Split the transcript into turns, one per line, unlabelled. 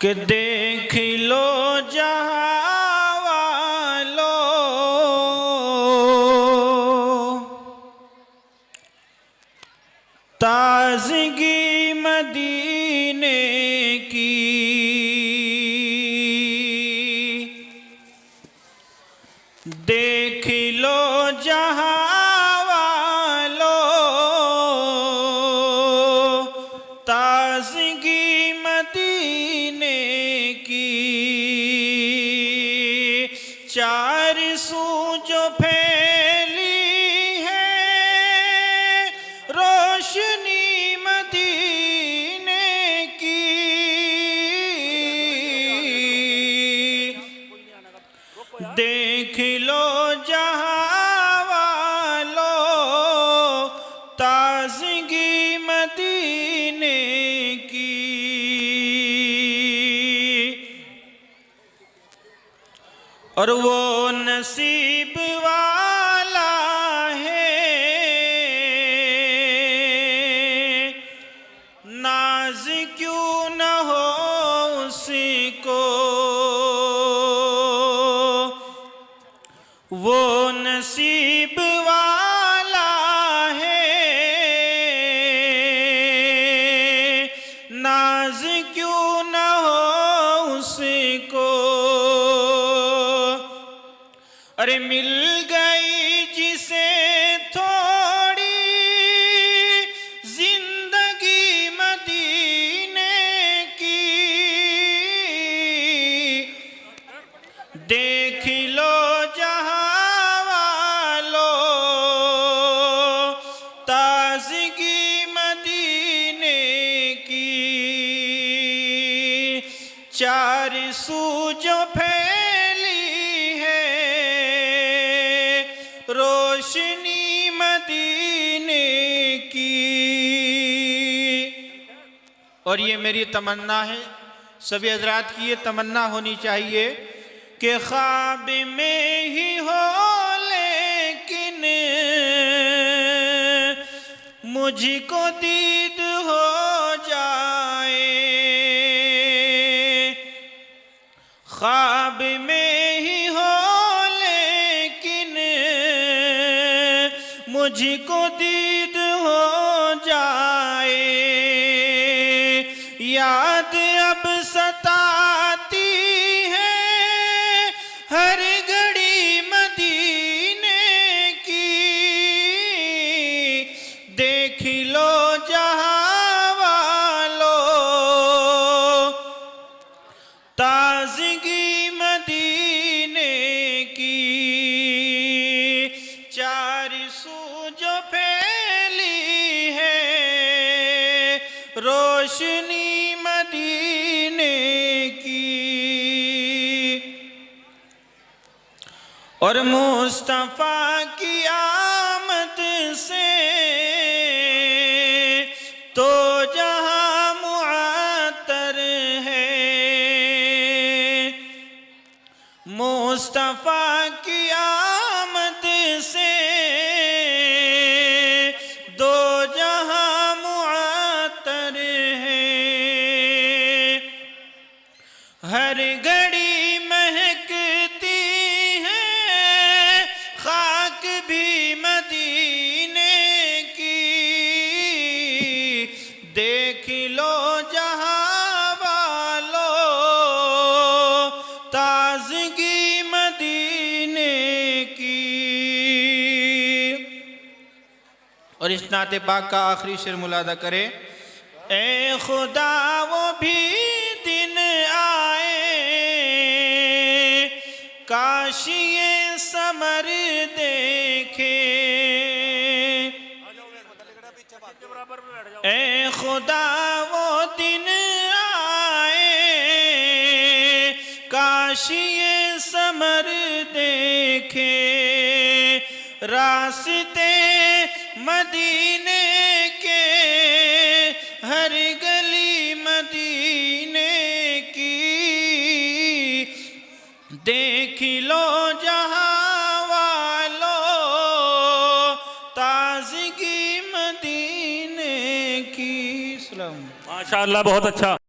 कि देख लो जहां वालो, ताज़गी मदीने की। देख लो जहां वालो, ताज़गी मदीने की। चार सू जो फैली है रोशनी मदीने की। देख लो जहां वालो, ताज़गी मदीने की। और वो नसीब वाला है, नाज क्यों न हो उसको। वो नसीब वाला है, नाज क्यों न हो उसको। अरे मिल गई जिसे थोड़ी जिंदगी मदीने की। देख लो जहां वालो, ताज़गी मदीने की। चार सू जो फैली है रोशनी मदीने की। और ये मेरी तमन्ना है, सभी हजरात की ये तमन्ना होनी चाहिए कि ख्वाब में ही हो लेकिन मुझको दीद हो जाए। ख्वाब में ही हो लेकिन मुझको दीद हो जाए। याद अब सताती है हर घड़ी मदीने की। देख लो जहां वालो, ताज़गी मदीने की। चार सू जो फैली है रोशनी मदीने की। और मुस्तफा की आमद से तो जहां मुअत्तर है। मुस्तफा की आमद से दो जहां मुअत्तर है। हर घड़ी महकती है खाक भी मदीने की। देख लो जहां वालो, ताज़गी मदीने की। और इस नाते पाक का आखिरी शेर मुलादा करे। ए खुदा वो भी दिन आए, काश ये समर देखे। ए खुदा वो दिन आए, काश ये समर देखे। रास्ते मदीने के हर गली मदीने की। देख लो जहां वालो, ताज़गी मदीने की।
माशाअल्लाह, बहुत अच्छा।